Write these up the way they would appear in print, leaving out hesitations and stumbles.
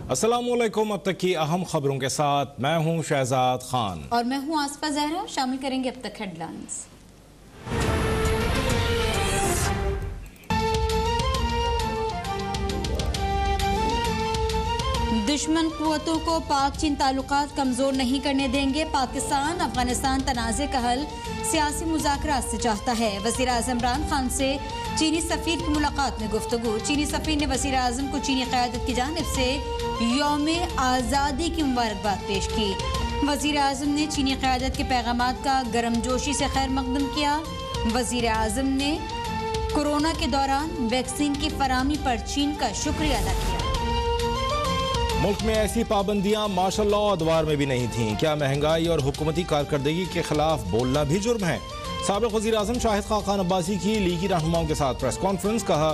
अस्सलामुअलैकुम। अब तक की अहम खबरों के साथ मैं हूं शहजाद खान और मैं हूं आसफा जहरा। शामिल करेंगे अब तक हेडलाइंस। दुश्मन कुव्वतों को पाक चीन ताल्लुकात कमजोर नहीं करने देंगे। पाकिस्तान अफगानिस्तान तनाज़े का हल सियासी मुज़ाकरात से चाहता है। वज़ीर आज़म इमरान खान से चीनी सफ़ीर की मुलाकात में गुफ्तगू। चीनी सफ़ीर ने वज़ीर आज़म को चीनी क़यादत की जानिब से यौम आज़ादी की मुबारकबाद पेश की। वज़ीर आज़म ने चीनी क़यादत के पैगामात का गर्मजोशी से खैर मक़दम किया। वज़ीर आज़म ने कोरोना के दौरान वैक्सीन की फराहमी पर चीन का शुक्रिया अदा किया। मुल्क में ऐसी पाबंदियां मार्शल लॉ अदवार में भी नहीं थीं। क्या महंगाई और हुकूमती कारकर्दगी के खिलाफ बोलना भी जुर्म है? साबिक़ वज़ीर आज़म शाहिद खाकान अब्बासी की लीगी रहनुमाओं के साथ प्रेस कॉन्फ्रेंस। कहा,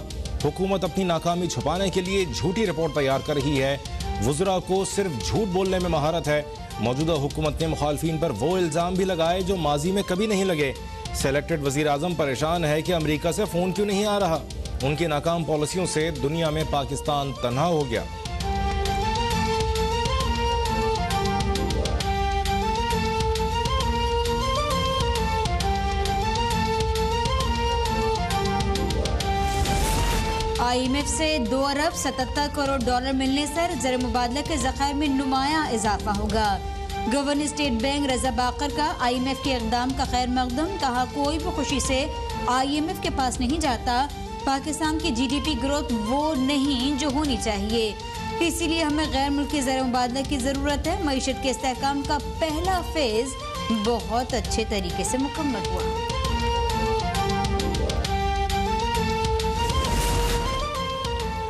हुकूमत अपनी नाकामी छुपाने के लिए झूठी रिपोर्ट तैयार कर रही है। वज़रा को सिर्फ झूठ बोलने में महारत है। मौजूदा हुकूमत ने मुखालफिन पर वो इल्ज़ाम भी लगाए जो माजी में कभी नहीं लगे। सेलेक्टेड वज़ीर आज़म परेशान है कि अमरीका से फ़ोन क्यों नहीं आ रहा। उनकी नाकाम पॉलिसियों से दुनिया में पाकिस्तान तन्हा हो गया। IMF से 2 अरब 77 करोड़ डॉलर मिलने से ज़र मुबादला के ज़खायर में नुमाया इजाफा होगा। गवर्नर स्टेट बैंक रजा बाकर का IMF के इक़दाम का खैर मक़दम। कहा, कोई भी खुशी से IMF के पास नहीं जाता। पाकिस्तान की GDP ग्रोथ वो नहीं जो होनी चाहिए, इसीलिए हमें गैर मुल्की ज़र मुबादला की ज़रूरत है। मईशत के इस्तेहकाम का पहला फेज़ बहुत अच्छे तरीके से मुकम्मल हुआ।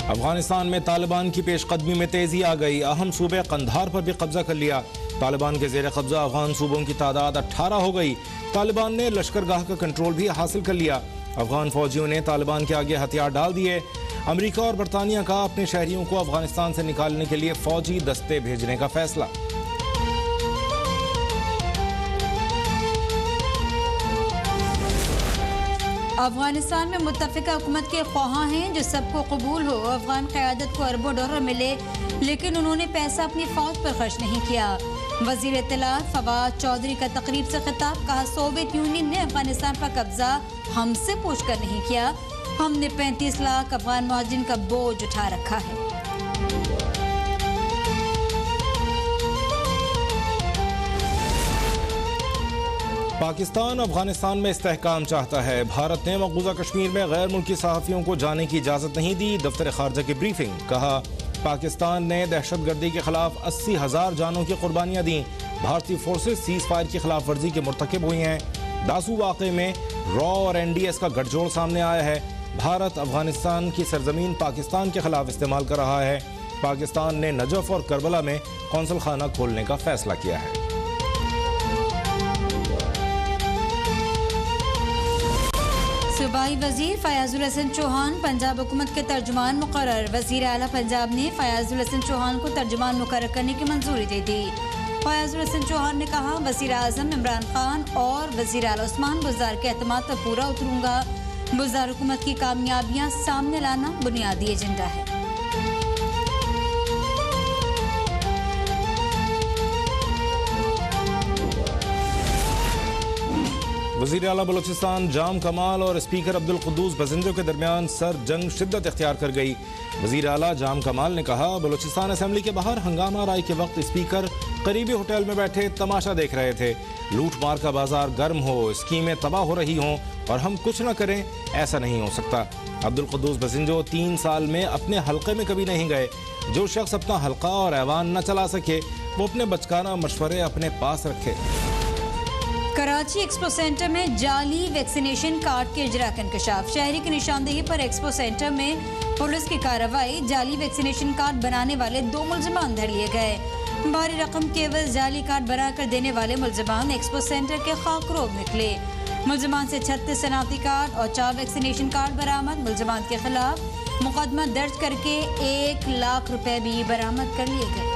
अफगानिस्तान में तालिबान की पेशकदमी में तेजी आ गई। अहम सूबे कंधार पर भी कब्जा कर लिया। तालिबान के जेर कब्जा अफगान सूबों की तादाद 18 हो गई। तालिबान ने लश्करगाह का कंट्रोल भी हासिल कर लिया। अफगान फौजियों ने तालिबान के आगे हथियार डाल दिए। अमेरिका और बरतानिया का अपने शहरियों को अफगानिस्तान से निकालने के लिए फौजी दस्ते भेजने का फैसला। अफगानिस्तान में मुत्तफ़िका हुकूमत के ख्वाहां हैं जो सबको कबूल हो। अफगान क़यादत को अरबों डॉलर मिले, लेकिन उन्होंने पैसा अपनी फौज पर खर्च नहीं किया। वज़ीर इत्तलात फवाद चौधरी का तकरीब से खिताब। कहा, सोवियत यूनियन ने अफगानिस्तान पर कब्जा हमसे पूछ कर नहीं किया। हमने 35 लाख अफगान मुहाजिरीन का बोझ उठा रखा है। पाकिस्तान अफगानिस्तान में इस्तेहकाम चाहता है। भारत ने मकबूजा कश्मीर में गैर मुल्की सहाफ़ियों को जाने की इजाज़त नहीं दी। दफ्तर खारजा की ब्रीफिंग। कहा, पाकिस्तान ने दहशतगर्दी के खिलाफ 80,000 जानों की कुर्बानियाँ दी। भारतीय फोर्सेस सीज़ फायर की खिलाफ वर्जी के मुर्तकिब हुई हैं। दासू वाक़े में रॉ और NDS का गठजोड़ सामने आया है। भारत अफगानिस्तान की सरजमीन पाकिस्तान के खिलाफ इस्तेमाल कर रहा है। पाकिस्तान ने नजफ और करबला में कौंसल खाना खोलने का फैसला किया है। सूबाई वज़ीर फयाजुल हसन चौहान पंजाब हुकूमत के तर्जुमान मुकर्रर। वज़ीर आला पंजाब ने फयाजुल हसन चौहान को तर्जुमान मुकर्रर करने की मंजूरी दे दी। फयाजुल हसन चौहान ने कहा, वज़ीर आज़म इमरान खान और वज़ीर आला उस्मान बुज़दार के एतमाद पर पूरा उतरूंगा। बुज़दार हुकूमत की कामयाबियां सामने लाना बुनियादी एजेंडा है। वज़ीर आला बलूचिस्तान जाम कमाल और स्पीकर अब्दुल कुद्दूस बजिंजो के दरमियान सर जंग शिद्दत इख्तियार कर गई। वज़ीर आला जाम कमाल ने कहा, बलूचिस्तान असेंबली के बाहर हंगामा राय के वक्त स्पीकर करीबी होटल में बैठे तमाशा देख रहे थे। लूट मार का बाजार गर्म हो, स्कीमें तबाह हो रही हों और हम कुछ न करें, ऐसा नहीं हो सकता। अब्दुल कुद्दूस बजिंजो 3 साल में अपने हल्के में कभी नहीं गए। जो शख्स अपना हल्का और ऐवान न चला सके, वो अपने बचकाना मशवरे अपने पास रखे। कराची एक्सपो सेंटर में जाली वैक्सीनेशन कार्ड के इजरा का इंकशाफ। शहरी की निशानदेही पर एक्सपो सेंटर में पुलिस की कार्रवाई। जाली वैक्सीनेशन कार्ड बनाने वाले 2 मुलजमान धर लिए गए। भारी रकम केवल जाली कार्ड बनाकर देने वाले मुलजमान एक्सपो सेंटर के खाकरोब निकले। मुलजमान से 36 शनाख्ती कार्ड और 4 वैक्सीनेशन कार्ड बरामद। मुलजमान के खिलाफ मुकदमा दर्ज करके 1 लाख रुपए भी बरामद कर लिए गए।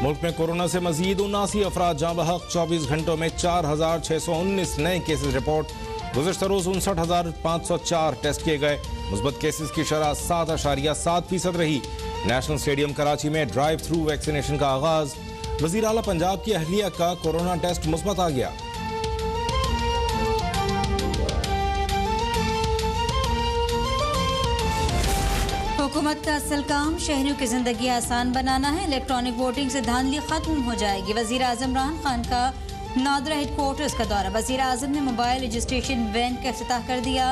मुल्क में कोरोना से मजीद 79 अफराद जाँ बहक, 24 घंटों में 4,619 नए केसेस रिपोर्ट। गुज़श्ता रोज 59,504 टेस्ट किए गए। मुस्बत केसेस की शरह 7.7% रही। नेशनल स्टेडियम कराची में ड्राइव थ्रू वैक्सीनेशन का आगाज। वज़ीर आला पंजाब की अहलिया का कोरोना टेस्ट मुस्बत आ गया। हुकूमत का असल काम शहरियों की जिंदगी आसान बनाना है। इलेक्ट्रॉनिक वोटिंग से धांधली खत्म हो जाएगी। वज़ीर आज़म इमरान खान का नादरा हेडक्वार्टर्स का दौरा। वज़ीर आज़म ने मोबाइल रजिस्ट्रेशन वैन का इफ्तिताह कर दिया।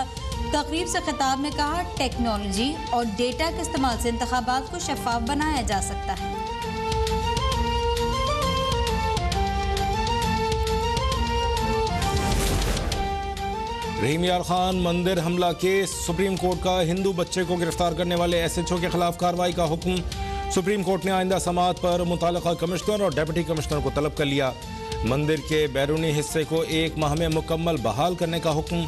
तकरीब से खिताब में कहा, टेक्नोलॉजी और डेटा के इस्तेमाल से इंतखाबात को शफाफ बनाया जा सकता है। रहीम यार खान मंदिर हमला केस। सुप्रीम कोर्ट का हिंदू बच्चे को गिरफ्तार करने वाले SHO के खिलाफ कार्रवाई का हुक्म। सुप्रीम कोर्ट ने आइंदा समाअत पर मुताल्लिका कमिश्नर और डिप्टी कमिश्नर को तलब कर लिया। मंदिर के बैरूनी हिस्से को 1 माह में मुकम्मल बहाल करने का हुक्म।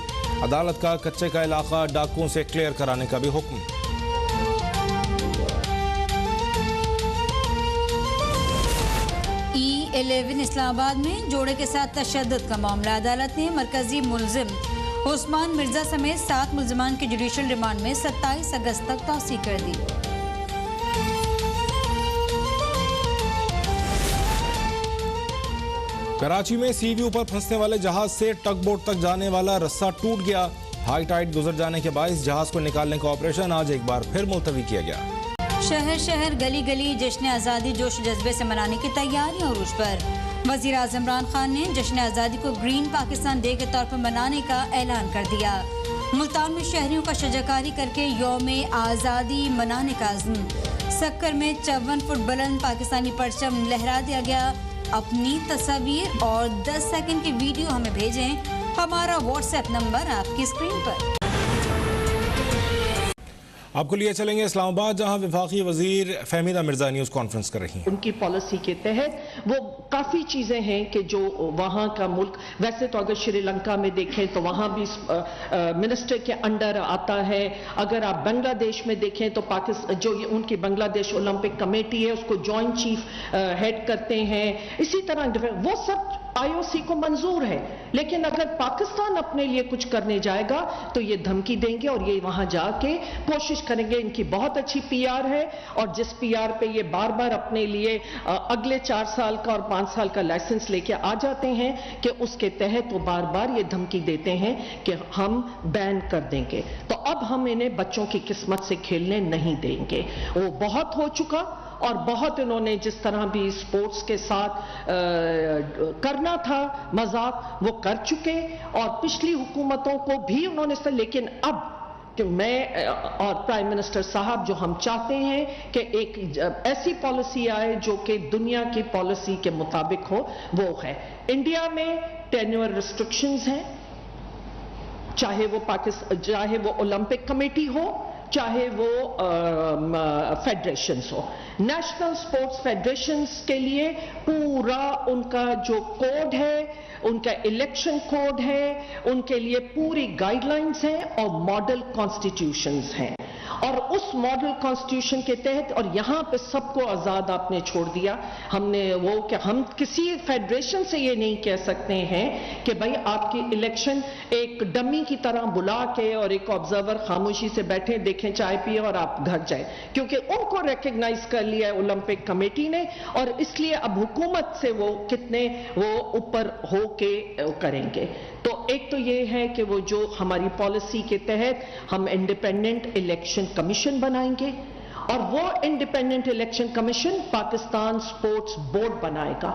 अदालत का कच्चे का इलाका डाकुओं से क्लियर कराने का भी हुक्म। E11 इस्लामाबाद में जोड़े के साथ तशद्दुद का मामला। अदालत ने मरकजी मुलजिम उस्मान मिर्जा समेत 7 मुलजमान के जुडिशल रिमांड में 27 अगस्त तक तौसीक कर दी। कराची में सी व्यू पर फंसने वाले जहाज से टग बोट तक जाने वाला रस्सा टूट गया। हाई टाइड गुजर जाने के बायस जहाज को निकालने का ऑपरेशन आज एक बार फिर मुलतवी किया गया। शहर शहर गली गली जश्न आज़ादी जोश जज्बे से मनाने की तैयारियां उरूज पर। वज़ीर आज़म इमरान खान ने जश्न आज़ादी को ग्रीन पाकिस्तान डे के तौर पर मनाने का ऐलान कर दिया। मुल्तान में शहरियों का शजाकारी करके यौम आज़ादी मनाने का अज़्म। सक्कर में 54 फुट बुलंद पाकिस्तानी परचम लहरा दिया गया। अपनी तस्वीर और 10 सेकंड की वीडियो हमें भेजें। हमारा व्हाट्सएप नंबर आपकी स्क्रीन पर। आपको लिए चलेंगे इस्लामाबाद, जहां वफाकी वजीर फहमीदा मिर्जा न्यूज कॉन्फ्रेंस कर रही हैं। उनकी पॉलिसी के तहत वो काफ़ी चीज़ें हैं कि जो वहाँ का मुल्क, वैसे तो अगर श्रीलंका में देखें तो वहाँ भी मिनिस्टर के अंडर आता है। अगर आप बांग्लादेश में देखें तो पाकिस्तान जो उनकी बांग्लादेश ओलंपिक कमेटी है उसको जॉइंट चीफ हेड करते हैं। इसी तरह वो सब IOC को मंजूर है, लेकिन अगर पाकिस्तान अपने लिए कुछ करने जाएगा तो ये धमकी देंगे और ये वहां जाके कोशिश करेंगे। इनकी बहुत अच्छी PR है और जिस PR पे ये बार बार अपने लिए अगले 4 साल का और 5 साल का लाइसेंस लेके आ जाते हैं कि उसके तहत वो बार बार ये धमकी देते हैं कि हम बैन कर देंगे। तो अब हम इन्हें बच्चों की किस्मत से खेलने नहीं देंगे। वो बहुत हो चुका और बहुत इन्होंने जिस तरह भी स्पोर्ट्स के साथ करना था मजाक वो कर चुके और पिछली हुकूमतों को भी उन्होंने, लेकिन अब कि मैं और प्राइम मिनिस्टर साहब जो हम चाहते हैं कि एक ऐसी पॉलिसी आए जो कि दुनिया की पॉलिसी के मुताबिक हो, वो है। इंडिया में टेन्योर रिस्ट्रिक्शंस हैं, चाहे वो ओलंपिक कमेटी हो, चाहे वो फेडरेशंस हो। नेशनल स्पोर्ट्स फेडरेशंस के लिए पूरा उनका जो कोड है, उनका इलेक्शन कोड है, उनके लिए पूरी गाइडलाइंस हैं और मॉडल कॉन्स्टिट्यूशंस हैं। और उस मॉडल कॉन्स्टिट्यूशन के तहत, और यहां पे सबको आजाद आपने छोड़ दिया। हमने वो कि हम किसी फेडरेशन से ये नहीं कह सकते हैं कि भाई आपकी इलेक्शन एक डमी की तरह बुला के और एक ऑब्जर्वर खामोशी से बैठे देखें, चाय पिए और आप घर जाए, क्योंकि उनको रिकग्नाइज कर लिया है ओलंपिक कमेटी ने। और इसलिए अब हुकूमत से वो कितने वो ऊपर हो के करेंगे। तो एक तो ये है कि वो जो हमारी पॉलिसी के तहत हम इंडिपेंडेंट इलेक्शन कमीशन बनाएंगे और वो independent election commission Pakistan sports board बनाएगा,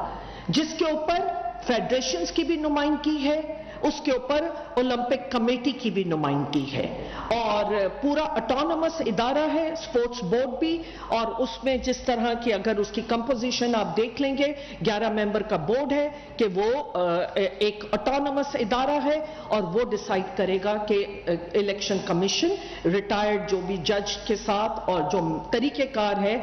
जिसके ऊपर फेडरेशंस की भी नुमाइंदगी है, उसके ऊपर ओलंपिक कमेटी की भी नुमाइंदगी है और पूरा ऑटोनमस इदारा है स्पोर्ट्स बोर्ड भी। और उसमें जिस तरह की अगर उसकी कंपोजिशन आप देख लेंगे, 11 मेंबर का बोर्ड है कि वो एक ऑटोनमस इदारा है और वो डिसाइड करेगा कि इलेक्शन कमीशन रिटायर्ड जो भी जज के साथ और जो तरीकेकार है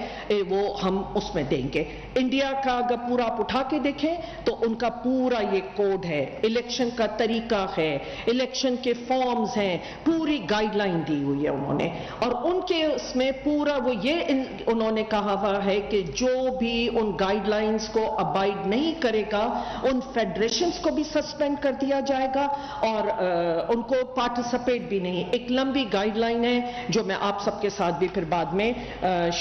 वो हम उसमें देंगे। इंडिया का अगर पूरा आप उठा के देखें तो उनका पूरा ये कोड है, इलेक्शन का तरीका طریقہ ہے, الیکشن کے فارمز ہیں, پوری گائیڈ لائن دی ہوئی ہے انہوں نے, اور ان کے اس میں پورا وہ یہ انہوں نے کہا ہوا ہے کہ جو بھی ان گائیڈ لائنز کو ابائڈ نہیں کرے گا ان فیڈریشنز کو بھی سسپینڈ کر دیا جائے گا اور ان کو پارٹیسپیٹ بھی نہیں. ایک لمبی گائیڈ لائن ہے جو میں آپ سب کے ساتھ بھی پھر بعد میں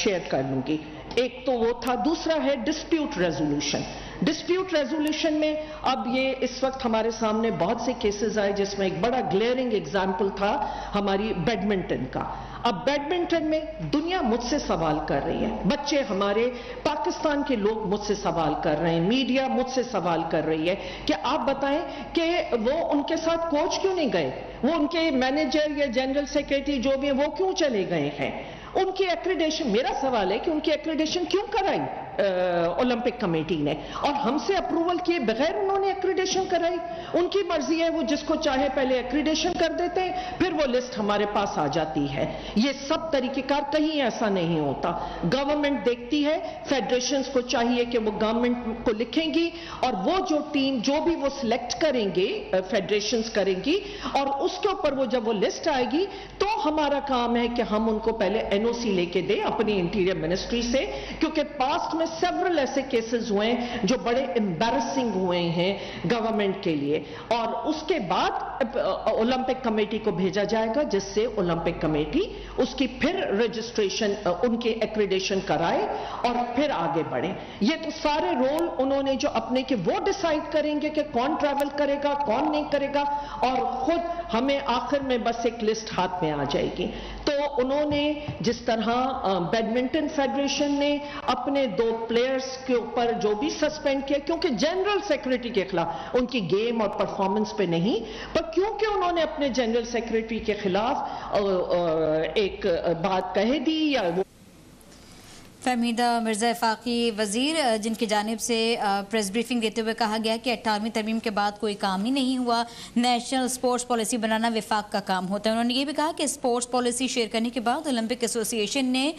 شیئر کر لوں گی. ایک تو وہ تھا, دوسرا ہے ڈسپیوٹ ریزولوشن. ڈسپیوٹ ریزولوشن میں اب یہ اس وقت ہمارے سامنے بہت سے کیسز آئے جس میں ایک بڑا گلیئرنگ ایگزامپل تھا ہماری بیڈمنٹن کا. اب بیڈمنٹن میں دنیا مجھ سے سوال کر رہی ہے, بچے ہمارے پاکستان کے لوگ مجھ سے سوال کر رہے ہیں, میڈیا مجھ سے سوال کر رہی ہے کہ آپ بتائیں کہ وہ ان کے ساتھ کوچ کیوں نہیں گئے, وہ ان کے مینیجر یا جنرل سیکریٹری جو بھی ہیں وہ کیوں چلے گئے ہیں, ان کی ایکریڈیشن, میرا سوال ہے کہ ان کی ایکریڈیشن کیوں کرائی اولمپک کمیٹی نے, اور ہم سے اپروول کیے بغیر انہوں نے ایکریڈیشن کرائی. ان کی مرضی ہے, وہ جس کو چاہے پہلے ایکریڈیشن کر دیتے ہیں, پھر وہ لسٹ ہمارے پاس آ جاتی ہے. یہ سب طریقہ کار, کہیں ایسا نہیں ہوتا. گورنمنٹ دیکھتی ہے, فیڈریشنز کو چاہیے کہ وہ گورنمنٹ کو لکھیں گی اور وہ جو ٹیم جو بھی وہ سلیکٹ کریں گے فیڈریشنز کریں گی, اور اس کے اوپر وہ جب وہ لسٹ آئے گی تو ہمارا کام ہے کہ ہم ان کو پہلے NOC لے کے دیں اپنی انٹیریئر منسٹری سے, کیونکہ پاسٹ میں سیورل ایسے کیسز ہوئے ہیں جو بڑے امبیرسنگ ہوئے ہیں گورنمنٹ کے لیے, اور اس کے بعد اولمپک کمیٹی کو بھیجا جائے گا جس سے اولمپک کمیٹی اس کی پھر رجسٹریشن, ان کی ایکریڈیشن کرائے اور پھر آگے بڑھے. یہ تو سارے رول انہوں نے جو اپنے کہ وہ ڈیسائیڈ کریں گے کہ کون ٹریول کرے گا کون نہیں کرے گا, اور خود ہمیں آخر میں بس ایک لسٹ ہاتھ میں آ جائے گی. تو انہوں نے جس طرح بیڈمنٹن فیڈریشن نے اپنے 2 پلیئرز کے اوپر جو بھی سسپینڈ کیا, کیونکہ جنرل سیکریٹری کے خلاف ان کی گیم اور پرفارمنس پہ نہیں, پر کیونکہ انہوں نے اپنے جنرل سیکریٹری کے خلاف ایک بات کہہ دی یا وہ فہمیدہ مرزا افاقی وزیر, جن کی جانب سے پریس بریفنگ دیتے ہوئے کہا گیا کہ 18ویں ترمیم کے بعد کوئی کام ہی نہیں ہوا, نیشنل سپورٹس پالیسی بنانا وفاق کا کام ہوتا ہے. انہوں نے یہ بھی کہا کہ سپورٹس پالیسی شیئر کرنے کے بعد اولمپک ایسوسی ایشن نے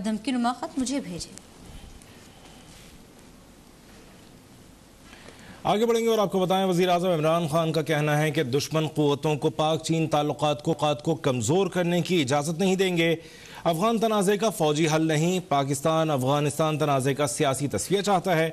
دھمکی نما خط مجھے بھیجے. آگے بڑھیں گے اور آپ کو بتائیں, وزیر اعظم عمران خان کا کہنا ہے کہ دشمن قوتوں کو پاک چین تعلقات کو کمزور کرنے کی اجازت نہیں دیں گے. افغان تنازع کا فوجی حل نہیں, پاکستان افغانستان تنازع کا سیاسی تصفیہ چاہتا ہے.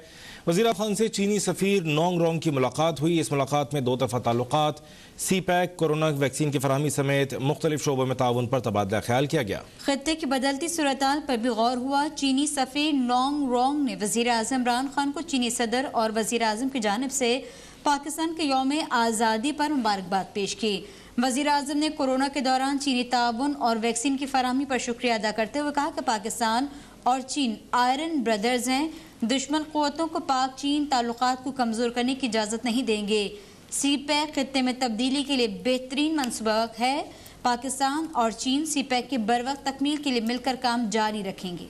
وزیر خان سے چینی سفیر نونگ رونگ کی ملاقات ہوئی. اس ملاقات میں 2 طرفہ تعلقات, سی پیک, کورونا ویکسین کی فراہمی سمیت مختلف شعبوں میں تعاون پر تبادلہ خیال کیا گیا. خطے کی بدلتی صورتحال پر بھی غور ہوا. چینی سفیر نونگ رونگ نے وزیر اعظم عمران خان کو چینی صدر اور وزیر اعظم کی جانب سے پاکستان کے یوم آزادی پر مبارکباد پیش کی. وزیر اعظم نے کورونا کے دوران چینی تعاون اور ویکسین کی فراہمی پر شکریہ ادا کرتے ہوئے کہا کہ پاکستان اور چین آئرن بردرز ہیں. دشمن قوتوں کو پاک چین تعلقات کو کمزور کرنے کی اجازت نہیں دیں گے. سی پیک خطے میں تبدیلی کے لیے بہترین منصوبہ ہے. پاکستان اور چین سی پیک کے بروقت تکمیل کے لیے مل کر کام جاری رکھیں گے.